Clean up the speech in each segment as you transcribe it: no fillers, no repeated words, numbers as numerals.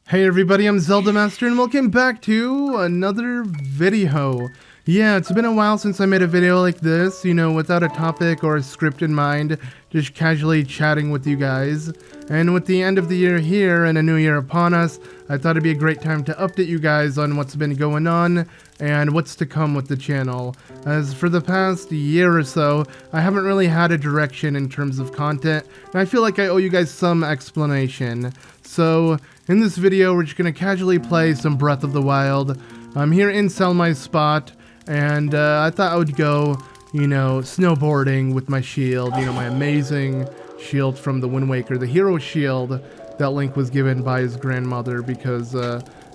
Hey everybody, I'm ZeldaMaster and welcome back to another video. Yeah, it's been a while since I made a video like this, you know, without a topic or a script in mind, just casually chatting with you guys. And with the end of the year here and a new year upon us, I thought it'd be a great time to update you guys on what's been going on and what's to come with the channel. As for the past year or so, I haven't really had a direction in terms of content, and I feel like I owe you guys some explanation. So, in this video, we're just gonna casually play some Breath of the Wild. I'm here in Selmai's spot, and I thought I would go, you know, snowboarding with my shield, you know, my amazing shield from the Wind Waker, the hero shield that Link was given by his grandmother, because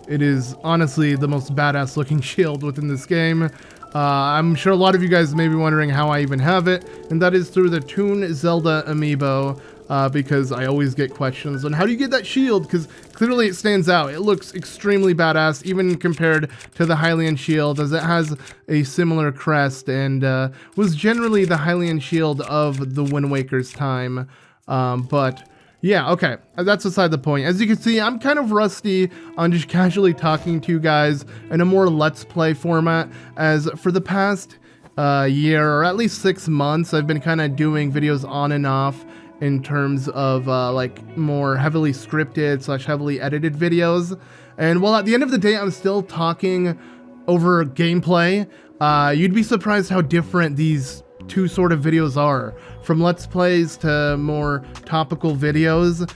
it is honestly the most badass looking shield within this game. I'm sure a lot of you guys may be wondering how I even have it, and that is through the Toon Zelda amiibo. Because I always get questions on how do you get that shield, because clearly it stands out. It looks extremely badass, even compared to the Hylian shield, as it has a similar crest and was generally the Hylian shield of the Wind Waker's time. But yeah, okay, that's beside the point. As you can see, I'm kind of rusty on just casually talking to you guys in a more Let's Play format, as for the past year, or at least 6 months, I've been kind of doing videos on and off in terms of like more heavily scripted / heavily edited videos. And while at the end of the day I'm still talking over gameplay, you'd be surprised how different these two sort of videos are. From Let's Plays to more topical videos,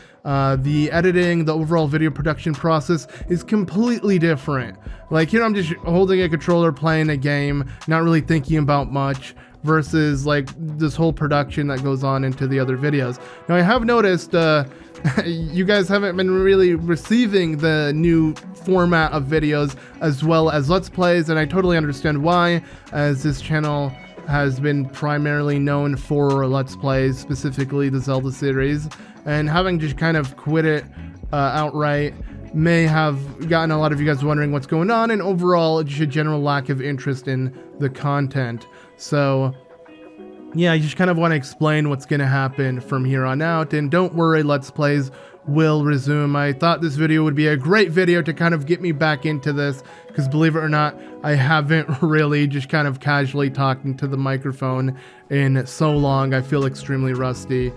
the editing, the overall video production process is completely different. Like here I'm just holding a controller playing a game, not really thinking about much, versus like this whole production that goes on into the other videos. Now I have noticed you guys haven't been really receiving the new format of videos as well as Let's Plays, and I totally understand why, as this channel has been primarily known for Let's Plays, specifically the Zelda series, and having just kind of quit it outright may have gotten a lot of you guys wondering what's going on, and overall just a general lack of interest in the content. So yeah, I just kind of want to explain what's going to happen from here on out, and don't worry, Let's Plays will resume. I thought this video would be a great video to kind of get me back into this, because believe it or not, I haven't really just kind of casually talking to the microphone in so long. I feel extremely rusty,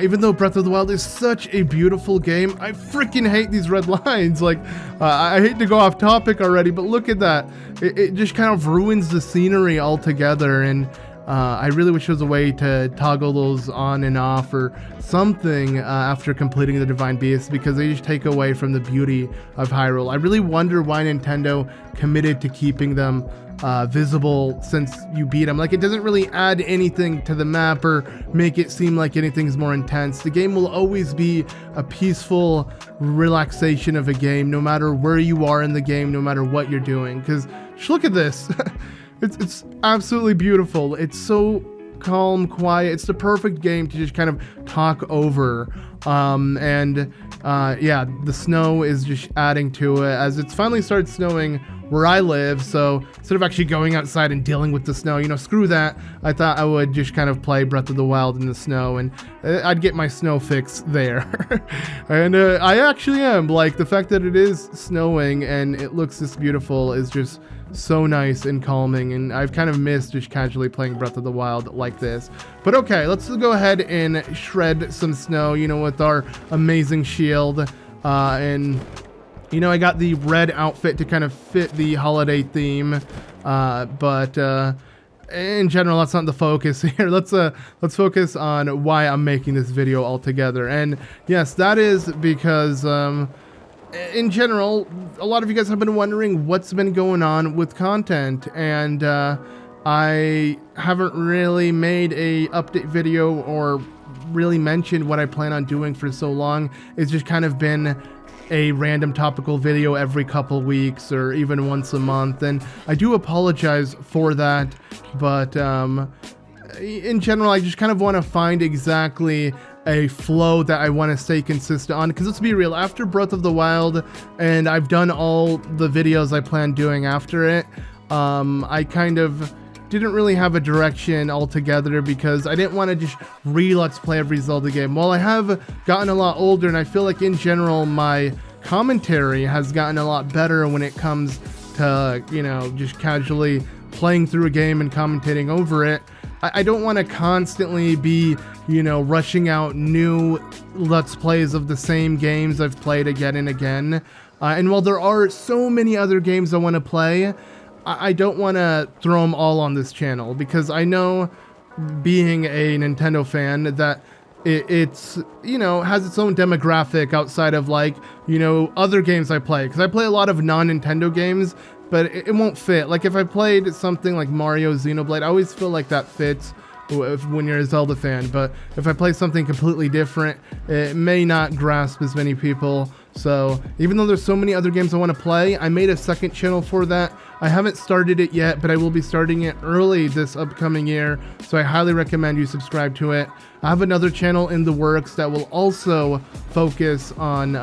even though Breath of the Wild is such a beautiful game, I freaking hate these red lines. Like, I hate to go off topic already, but look at that. It just kind of ruins the scenery altogether, and I really wish there was a way to toggle those on and off or something after completing the Divine Beast, because they just take away from the beauty of Hyrule. I really wonder why Nintendo committed to keeping them visible since you beat them. Like, it doesn't really add anything to the map or make it seem like anything's more intense. The game will always be a peaceful relaxation of a game, no matter where you are in the game, no matter what you're doing. Because just look at this. It's absolutely beautiful. It's so calm, quiet. It's the perfect game to just kind of talk over. Yeah, the snow is just adding to it, as it's finally started snowing where I live. So instead of actually going outside and dealing with the snow, you know, screw that. I thought I would just kind of play Breath of the Wild in the snow, and I'd get my snow fix there. And I actually am. Like, the fact that it is snowing and it looks this beautiful is just so nice and calming, and I've kind of missed just casually playing Breath of the Wild like this. But okay, let's go ahead and shred some snow, you know, with our amazing shield. And you know, I got the red outfit to kind of fit the holiday theme, but in general, that's not the focus here. Let's focus on why I'm making this video altogether. And yes, that is because in general, a lot of you guys have been wondering what's been going on with content, and I haven't really made a update video or really mentioned what I plan on doing for so long. It's just kind of been a random topical video every couple weeks or even once a month, and I do apologize for that, but in general, I just kind of want to find exactly a flow that I want to stay consistent on, because let's be real, after Breath of the Wild, and I've done all the videos I plan doing after it, I kind of didn't really have a direction altogether because I didn't want to just Let's Play every Zelda game. While I have gotten a lot older, and I feel like in general my commentary has gotten a lot better when it comes to, you know, just casually playing through a game and commentating over it, I don't want to constantly be, you know, rushing out new Let's Plays of the same games I've played again and again. And while there are so many other games I want to play, I don't want to throw them all on this channel, because I know, being a Nintendo fan, that it's, you know, has its own demographic outside of, like, you know, other games I play. Because I play a lot of non-Nintendo games, but it won't fit. Like, if I played something like Mario Xenoblade, I always feel like that fits when you're a Zelda fan. But if I play something completely different, it may not grasp as many people. So even though there's so many other games I want to play, I made a second channel for that. I haven't started it yet, but I will be starting it early this upcoming year, so I highly recommend you subscribe to it. I have another channel in the works that will also focus on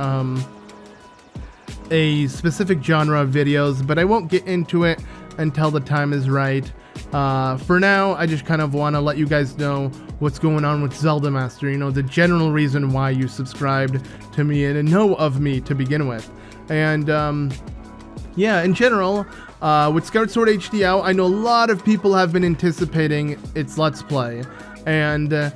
a specific genre of videos, but I won't get into it until the time is right. For now, I just kind of want to let you guys know what's going on with ZeldaMaster, you know, the general reason why you subscribed to me and know of me to begin with. And yeah, in general, with Skyward Sword HD out, I know a lot of people have been anticipating its Let's Play, and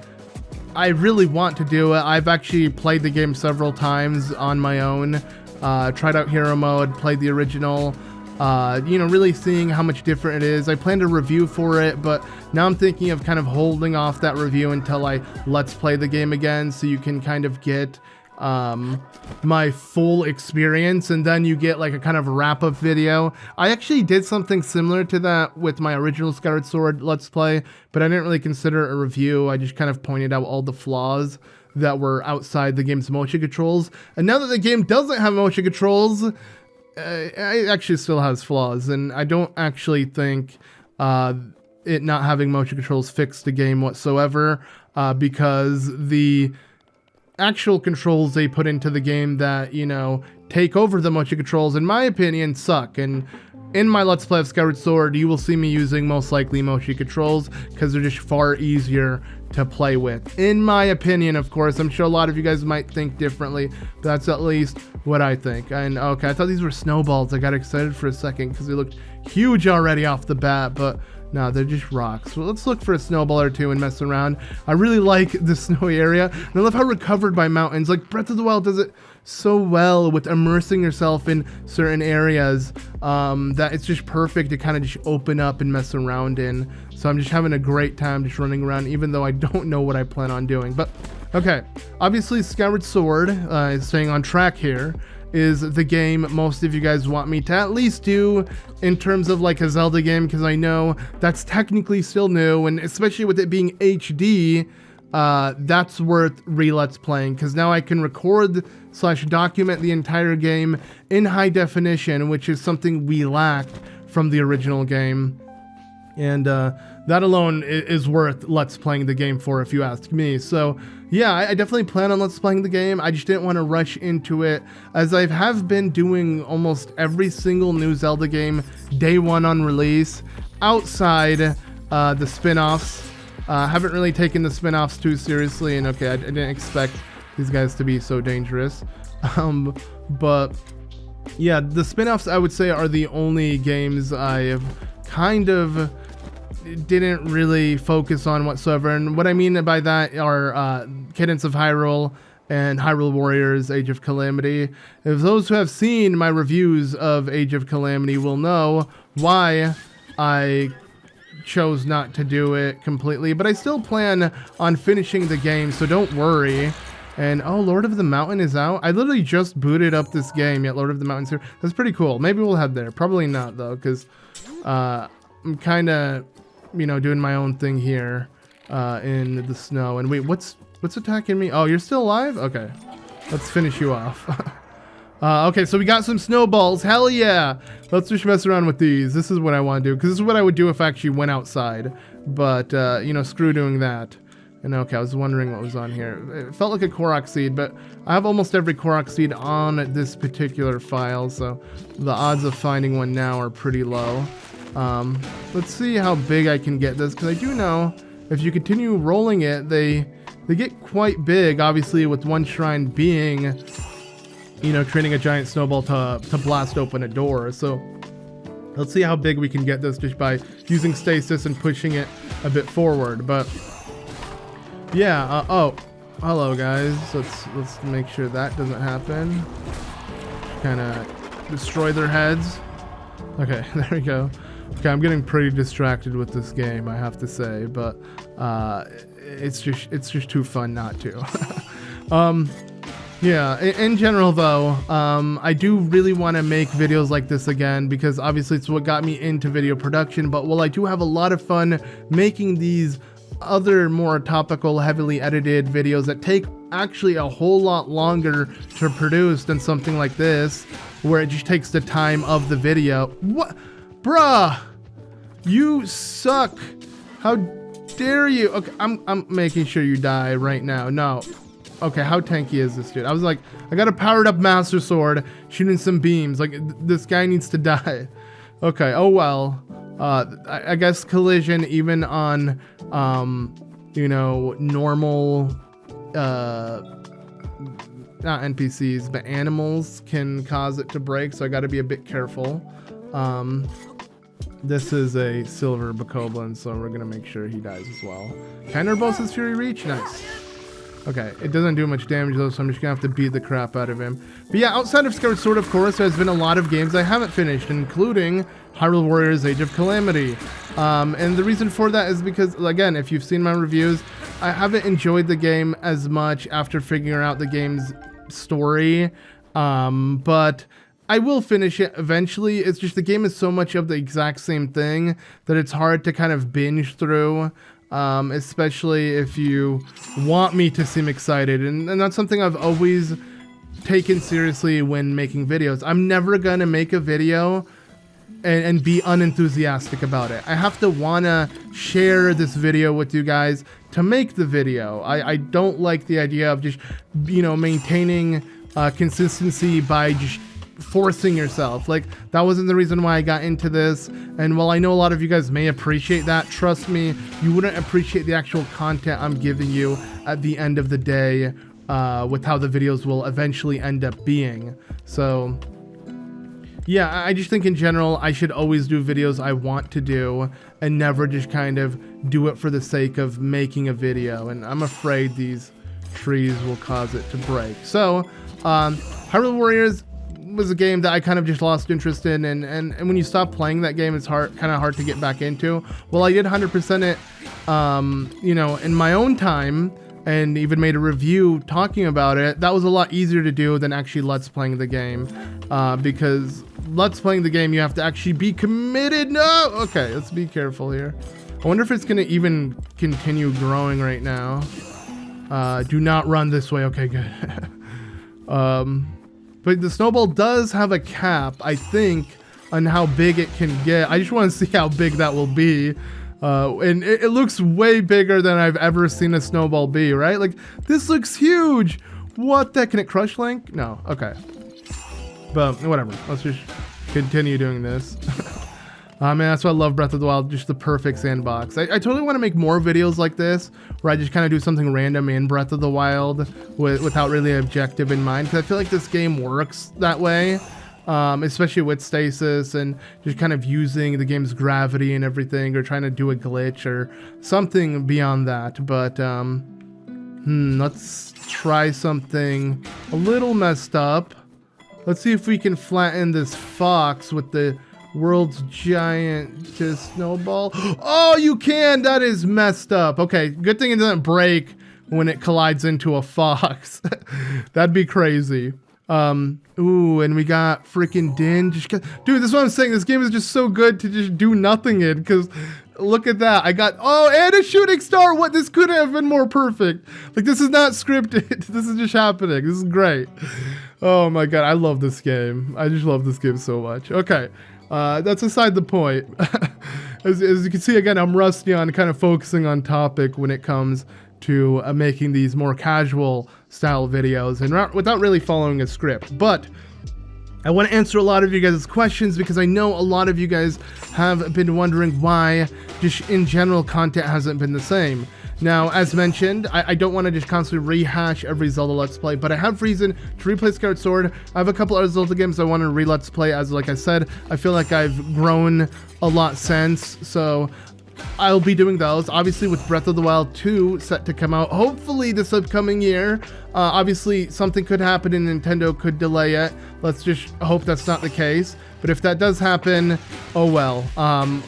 I really want to do it. I've actually played the game several times on my own, tried out Hero Mode, played the original, you know, really seeing how much different it is. I planned a review for it, but now I'm thinking of kind of holding off that review until I Let's Play the game again, so you can kind of get my full experience, and then you get like a kind of wrap-up video. I actually did something similar to that with my original Skyward Sword Let's Play, but I didn't really consider it a review. I just kind of pointed out all the flaws that were outside the game's motion controls. And now that the game doesn't have motion controls, it actually still has flaws, and I don't actually think it not having motion controls fixed the game whatsoever, because the actual controls they put into the game that, you know, take over the motion controls, in my opinion, suck. And in my Let's Play of Skyward Sword, you will see me using most likely motion controls because they're just far easier to play with. In my opinion, of course, I'm sure a lot of you guys might think differently, but that's at least what I think. And okay, I thought these were snowballs. I got excited for a second because they looked huge already off the bat, but no, they're just rocks. So let's look for a snowball or two and mess around. I really like the snowy area, and I love how recovered by mountains. Like, Breath of the Wild does it so well with immersing yourself in certain areas, that it's just perfect to kind of just open up and mess around in. So I'm just having a great time just running around, even though I don't know what I plan on doing. But okay, obviously Skyward Sword, is staying on track here, is the game most of you guys want me to at least do in terms of like a Zelda game, because I know that's technically still new, and especially with it being HD, that's worth Let's playing, because now I can record / document the entire game in high definition, which is something we lacked from the original game. And that alone is worth Let's playing the game for, if you ask me. So yeah, I definitely plan on Let's playing the game. I just didn't want to rush into it, as I have been doing almost every single new Zelda game day one on release, outside the spin-offs. Haven't really taken the spin-offs too seriously, and okay, I didn't expect these guys to be so dangerous. But yeah, the spin-offs I would say are the only games I have kind of didn't really focus on whatsoever. And what I mean by that are Cadence of Hyrule and Hyrule Warriors Age of Calamity. If those who have seen my reviews of Age of Calamity will know why I chose not to do it completely, but I still plan on finishing the game, so don't worry. And oh, Lord of the Mountain is out. I literally just booted up this game, yet Lord of the Mountain's here. That's pretty cool. Maybe we'll head there. Probably not, though, because I'm kind of, you know, doing my own thing here in the snow. And wait, what's attacking me? Oh, you're still alive? Okay, let's finish you off. Okay, so we got some snowballs. Hell yeah! Let's just mess around with these. This is what I want to do, because this is what I would do if I actually went outside. But, you know, screw doing that. And okay, I was wondering what was on here. It felt like a Korok seed, but I have almost every Korok seed on this particular file, so the odds of finding one now are pretty low. Let's see how big I can get this, because I do know if you continue rolling it, they get quite big, obviously, with one shrine being, you know, training a giant snowball to blast open a door. So let's see how big we can get this just by using stasis and pushing it a bit forward. But yeah, oh, hello guys. Let's make sure that doesn't happen. Kind of destroy their heads. Okay, there we go. Okay, I'm getting pretty distracted with this game, I have to say, but it's just too fun not to. Yeah, in general though, I do really want to make videos like this again, because obviously it's what got me into video production. But while I do have a lot of fun making these other more topical, heavily edited videos that take actually a whole lot longer to produce than something like this, where it just takes the time of the video. What? Bruh! You suck! How dare you? Okay, I'm making sure you die right now. No. Okay, how tanky is this dude? I was like, I got a powered up Master Sword shooting some beams. Like, this guy needs to die. Okay, oh well. I guess collision even on, you know, normal, not NPCs, but animals can cause it to break, so I gotta be a bit careful. This is a silver Bokoblin, so we're gonna make sure he dies as well. Counterboss's Fury Reach? Nice. Okay, it doesn't do much damage though, so I'm just gonna have to beat the crap out of him. But yeah, outside of Skyward Sword, of course, there's been a lot of games I haven't finished, including Hyrule Warriors Age of Calamity. And the reason for that is because, again, if you've seen my reviews, I haven't enjoyed the game as much after figuring out the game's story. But I will finish it eventually. It's just the game is so much of the exact same thing that it's hard to kind of binge through. Especially if you want me to seem excited, and that's something I've always taken seriously when making videos. I'm never gonna make a video and be unenthusiastic about it. I have to wanna share this video with you guys to make the video. I don't like the idea of just, you know, maintaining consistency by just forcing yourself. Like, that wasn't the reason why I got into this. And while I know a lot of you guys may appreciate that, trust me, you wouldn't appreciate the actual content I'm giving you at the end of the day, with how the videos will eventually end up being. So yeah, I just think in general I should always do videos I want to do and never just kind of do it for the sake of making a video. And I'm afraid these trees will cause it to break. So Hyrule Warriors was a game that I kind of just lost interest in, and when you stop playing that game, it's kind of hard to get back into. Well, I did 100% it, you know, in my own time, and even made a review talking about it. That was a lot easier to do than actually let's playing the game, because let's playing the game, you have to actually be committed. No, okay, let's be careful here. I wonder if it's gonna even continue growing right now. Do not run this way. Okay, good. But the Snowball does have a cap, I think, on how big it can get. I just want to see how big that will be. And it looks way bigger than I've ever seen a Snowball be, right? Like, this looks huge. What the? Can it crush Link? No. Okay. But whatever. Let's just continue doing this. Man, that's why I love Breath of the Wild, just the perfect sandbox. I totally want to make more videos like this, where I just kind of do something random in Breath of the Wild without really an objective in mind, because I feel like this game works that way, especially with stasis and just kind of using the game's gravity and everything, or trying to do a glitch or something beyond that. But let's try something a little messed up. Let's see if we can flatten this fox with the world's giantest snowball. Oh, you can! That is messed up. Okay, good thing it doesn't break when it collides into a fox. That'd be crazy. Ooh, and we got freaking Din. Dude, this is what I'm saying. This game is just so good to just do nothing in, because look at that. I got, oh, and a shooting star. What? This couldn't have been more perfect. Like, this is not scripted. This is just happening. This is great. Oh my god, I love this game. I just love this game so much. Okay. That's aside the point. As you can see, again, I'm rusty on kind of focusing on topic when it comes to making these more casual style videos and without really following a script. But I want to answer a lot of you guys' questions because I know a lot of you guys have been wondering why just in general content hasn't been the same. Now, as mentioned, I don't want to just constantly rehash every Zelda Let's Play, but I have reason to replay Skyward Sword. I have a couple other Zelda games I want to re-Let's Play, as like I said, I feel like I've grown a lot since, so I'll be doing those. Obviously, with Breath of the Wild 2 set to come out, hopefully this upcoming year. Obviously, something could happen and Nintendo could delay it. Let's just hope that's not the case. But if that does happen, oh well.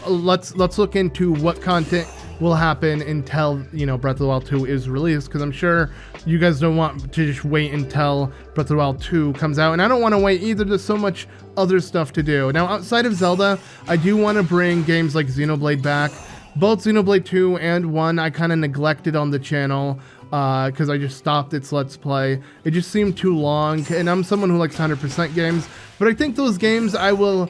Let's look into what content will happen until, you know, Breath of the Wild 2 is released, because I'm sure you guys don't want to just wait until Breath of the Wild 2 comes out, and I don't want to wait either. There's so much other stuff to do. Now, outside of Zelda, I do want to bring games like Xenoblade back. Both Xenoblade 2 and 1 I kind of neglected on the channel because I just stopped its Let's Play. It just seemed too long, and I'm someone who likes 100% games, but I think those games I will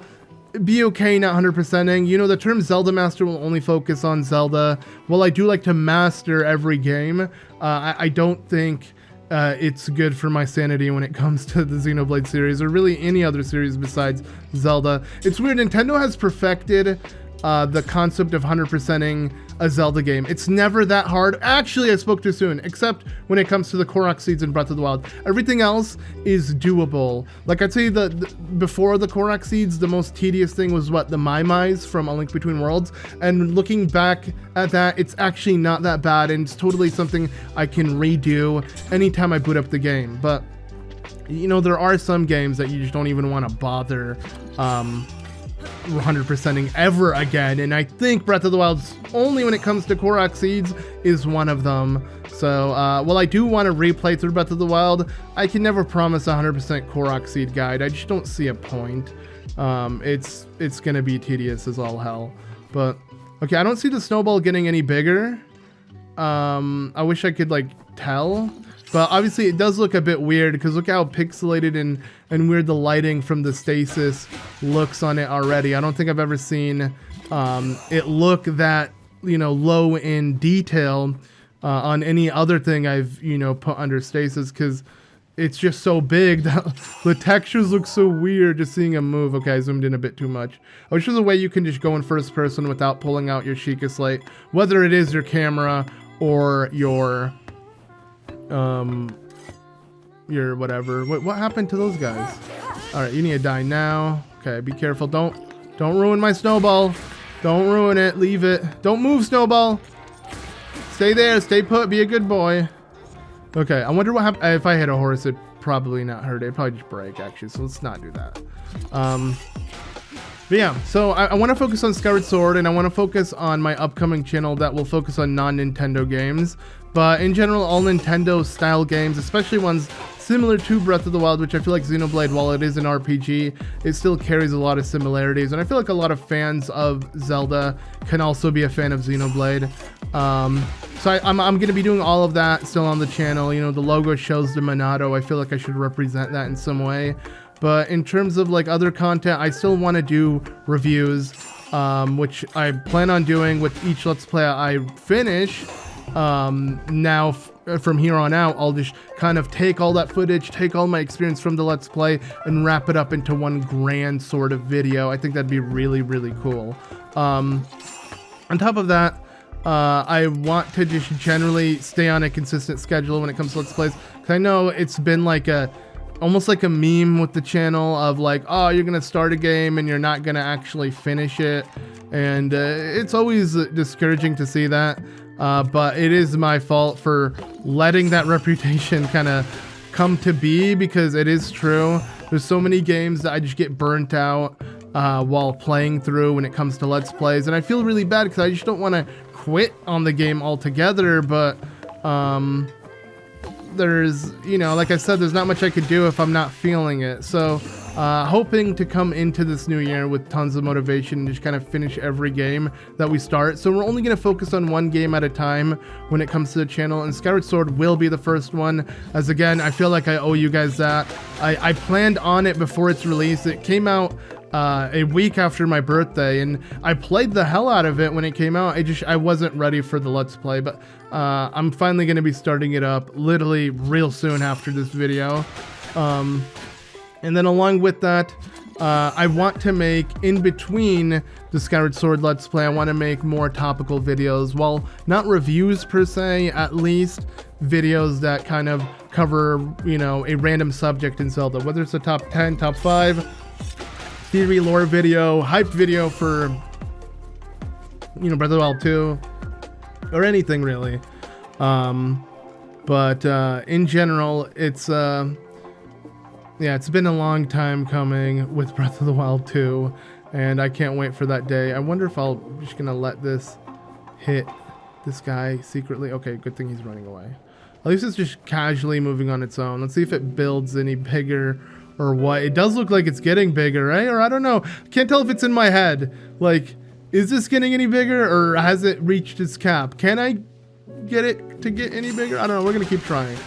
be okay not 100%ing. You know, the term ZeldaMaster will only focus on Zelda. While I do like to master every game, I don't think it's good for my sanity when it comes to the Xenoblade series, or really any other series besides Zelda. It's weird, Nintendo has perfected the concept of 100%ing a Zelda game. It's never that hard. Actually, I spoke too soon, except when it comes to the Korok seeds in Breath of the Wild. Everything else is doable. Like, I'd say before the Korok seeds, the most tedious thing was what, the Mai-Mais from A Link Between Worlds. And looking back at that, it's actually not that bad, and it's totally something I can redo anytime I boot up the game. But, you know, there are some games that you just don't even want to bother 100%ing ever again, and I think Breath of the Wild's only when it comes to Korok seeds is one of them. So while I do want to replay through Breath of the Wild, I can never promise 100% Korok seed guide. I just don't see a point. It's gonna be tedious as all hell. But okay, I don't see the Snowball getting any bigger. I wish I could like tell. But obviously it does look a bit weird, because look how pixelated and weird the lighting from the stasis looks on it already. I don't think I've ever seen it look that, you know, low in detail on any other thing I've, you know, put under stasis, because it's just so big that the textures look so weird just seeing him move. Okay, I zoomed in a bit too much. I wish there's a way you can just go in first person without pulling out your Sheikah Slate, whether it is your camera or your whatever. What happened to those guys? All right, you need to die now. Okay, be careful. Don't ruin my Snowball. Don't ruin it. Leave it. Don't move, Snowball. Stay there. Stay put. Be a good boy. Okay, I wonder what happened. If I hit a horse, it'd probably not hurt. It'd probably just break, actually. So let's not do that. But yeah, so I want to focus on Skyward Sword, and I want to focus on my upcoming channel that will focus on non-Nintendo games. But in general, all Nintendo style games, especially ones similar to Breath of the Wild, which I feel like Xenoblade, while it is an RPG, it still carries a lot of similarities. And I feel like a lot of fans of Zelda can also be a fan of Xenoblade. So I'm going to be doing all of that still on the channel. You know, the logo shows the Monado. I feel like I should represent that in some way. But in terms of like other content, I still want to do reviews, which I plan on doing with each Let's Play I finish. Now from here on out, I'll just kind of take all that footage, take all my experience from the Let's Play, and wrap it up into one grand sort of video. I think that'd be really, really cool. On top of that, I want to just generally stay on a consistent schedule when it comes to Let's Plays, because I know it's been like almost like a meme with the channel of like, oh, you're gonna start a game and you're not gonna actually finish it, and it's always discouraging to see that. But it is my fault for letting that reputation kind of come to be, because it is true. There's so many games that I just get burnt out while playing through when it comes to Let's Plays, and I feel really bad because I just don't want to quit on the game altogether. But there's, you know, like I said, there's not much I could do if I'm not feeling it. So hoping to come into this new year with tons of motivation and just kind of finish every game that we start. So we're only going to focus on one game at a time when it comes to the channel, and Skyward Sword will be the first one, as again, I feel like I owe you guys that. I planned on it before its release. It came out a week after my birthday, and I played the hell out of it when it came out. I wasn't ready for the Let's Play, but I'm finally going to be starting it up literally real soon after this video. And then along with that, I want to make, in between the Skyward Sword Let's Play, I want to make more topical videos. Well, not reviews per se, at least videos that kind of cover, you know, a random subject in Zelda. Whether it's a top 10, top 5, theory, lore video, hype video for, you know, Breath of the Wild 2, or anything really. But in general, it's... yeah, it's been a long time coming with Breath of the Wild 2, and I can't wait for that day. I wonder if I'm just gonna let this hit this guy secretly. Okay, good thing he's running away. At least it's just casually moving on its own. Let's see if it builds any bigger or what. It does look like it's getting bigger, right? Or I don't know. Can't tell if it's in my head. Like, is this getting any bigger, or has it reached its cap? Can I get it to get any bigger? I don't know. We're gonna keep trying.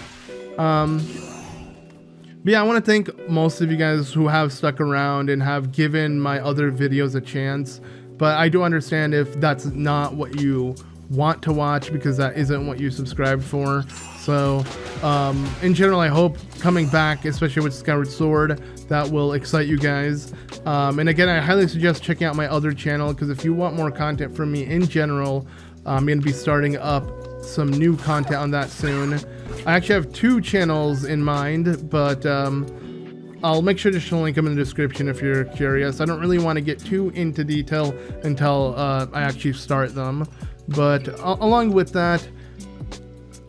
But yeah, I want to thank most of you guys who have stuck around and have given my other videos a chance. But I do understand if that's not what you want to watch, because that isn't what you subscribed for. So in general, I hope coming back, especially with Skyward Sword, that will excite you guys. And again, I highly suggest checking out my other channel, because if you want more content from me in general, I'm going to be starting up some new content on that soon. I actually have 2 channels in mind, but I'll make sure to link them in the description if you're curious. I don't really want to get too into detail until I actually start them. But along with that,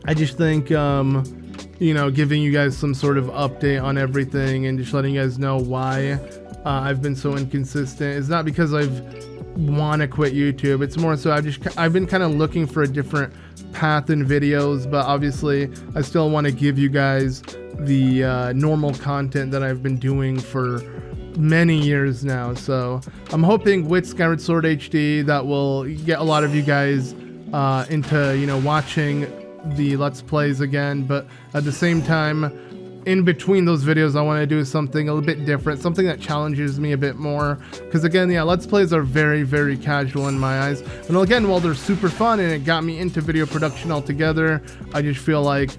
I just think, you know, giving you guys some sort of update on everything and just letting you guys know why I've been so inconsistent. It's not because I've want to quit YouTube. It's more so I've been kind of looking for a different path in videos, but obviously I still want to give you guys the normal content that I've been doing for many years now. So I'm hoping with Skyward Sword HD that will get a lot of you guys into, you know, watching the Let's Plays again, but at the same time, in between those videos, I want to do something a little bit different, something that challenges me a bit more. Because again, yeah, Let's Plays are very, very casual in my eyes. And again, while they're super fun and it got me into video production altogether, I just feel like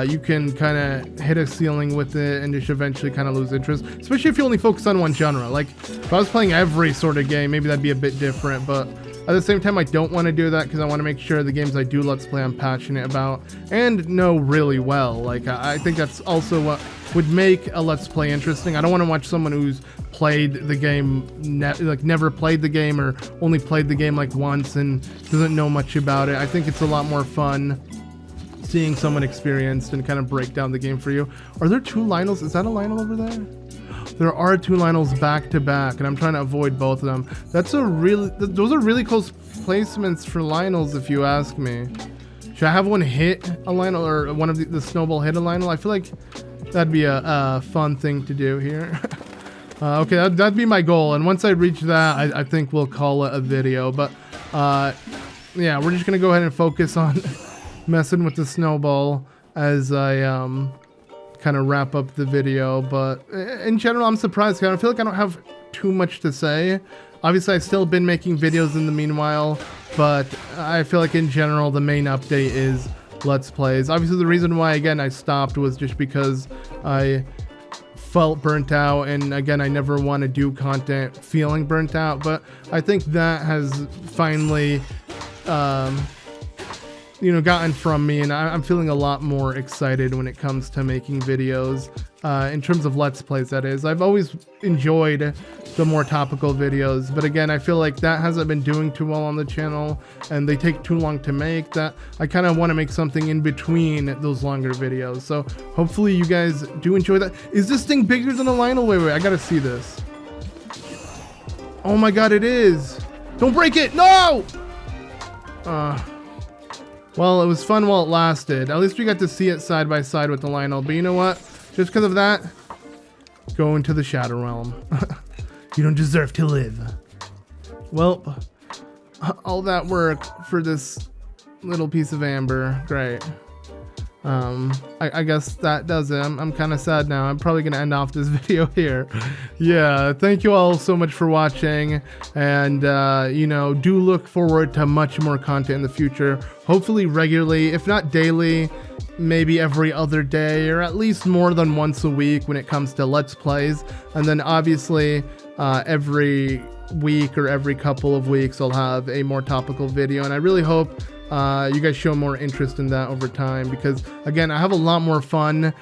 you can kind of hit a ceiling with it and just eventually kind of lose interest, especially if you only focus on one genre. Like, if I was playing every sort of game, maybe that'd be a bit different, but at the same time, I don't want to do that, because I want to make sure the games I do Let's Play I'm passionate about and know really well. Like, I think that's also what would make a Let's Play interesting. I don't want to watch someone who's played the game, never played the game, or only played the game like once and doesn't know much about it. I think it's a lot more fun seeing someone experienced and kind of break down the game for you. Are there 2 Lionels? Is that a Lionel over there? There are 2 Lionels back to back, and I'm trying to avoid both of them. Those are really close placements for Lionels, if you ask me. Should I have one hit a Lionel, or one of the Snowball hit a Lionel? I feel like that'd be a fun thing to do here. Okay, that'd be my goal, and once I reach that, I think we'll call it a video. But yeah, we're just gonna go ahead and focus on messing with the Snowball as I kind of wrap up the video. But in general, I'm surprised, because I feel like I don't have too much to say. Obviously, I've still been making videos in the meanwhile, but I feel like in general, the main update is Let's Plays. Obviously, the reason why, again, I stopped was just because I felt burnt out, and again, I never want to do content feeling burnt out, but I think that has finally you know, gotten from me, and I'm feeling a lot more excited when it comes to making videos, in terms of Let's Plays, that is. I've always enjoyed the more topical videos, but again, I feel like that hasn't been doing too well on the channel, and they take too long to make, that I kind of want to make something in between those longer videos. So hopefully you guys do enjoy that. Is this thing bigger than a Lionel? Wait, I gotta see this. Oh my god, it is. Don't break it. No! Well, it was fun while it lasted. At least we got to see it side by side with the Lionel. But you know what? Just because of that, go into the Shadow Realm. You don't deserve to live. Well, all that work for this little piece of amber. Great. I guess that does it. I'm kind of sad now. I'm probably going to end off this video here. Yeah, thank you all so much for watching. And, you know, do look forward to much more content in the future. Hopefully regularly, if not daily, maybe every other day, or at least more than once a week when it comes to Let's Plays. And then obviously every week or every couple of weeks I'll have a more topical video, and I really hope you guys show more interest in that over time, because again, I have a lot more fun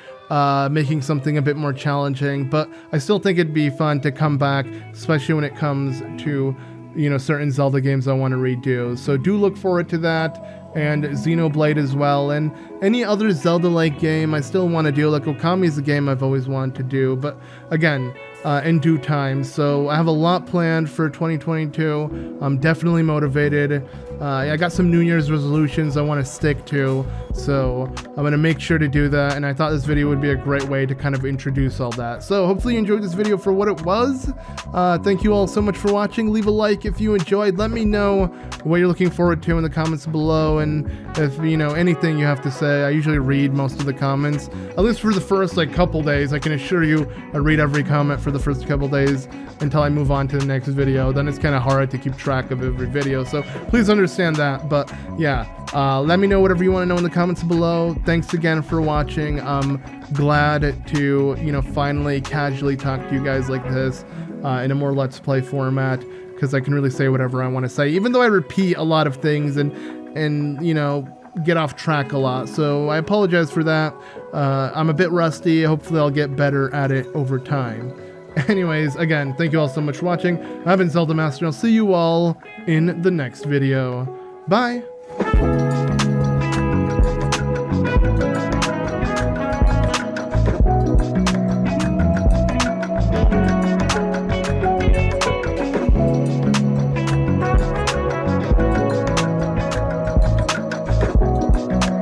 making something a bit more challenging, but I still think it'd be fun to come back, especially when it comes to, you know, certain Zelda games I want to redo. So do look forward to that, and Xenoblade as well, and any other Zelda-like game I still want to do. Like Okami is a game I've always wanted to do, but again, in due time. So I have a lot planned for 2022. I'm definitely motivated. I got some New Year's resolutions I want to stick to, so I'm going to make sure to do that, and I thought this video would be a great way to kind of introduce all that. So hopefully you enjoyed this video for what it was. Thank you all so much for watching. Leave a like if you enjoyed. Let me know what you're looking forward to in the comments below, and if, you know, anything you have to say. I usually read most of the comments, at least for the first like couple days. I can assure you I read every comment for the first couple days until I move on to the next video. Then it's kind of hard to keep track of every video, so please understand that. But yeah, let me know whatever you want to know in the comments below. Thanks again for watching. I'm glad to, you know, finally casually talk to you guys like this in a more Let's Play format, because I can really say whatever I want to say, even though I repeat a lot of things and you know, get off track a lot. So I apologize for that. I'm a bit rusty. Hopefully I'll get better at it over time. Anyways, again, thank you all so much for watching. I've been ZeldaMaster, and I'll see you all in the next video. Bye!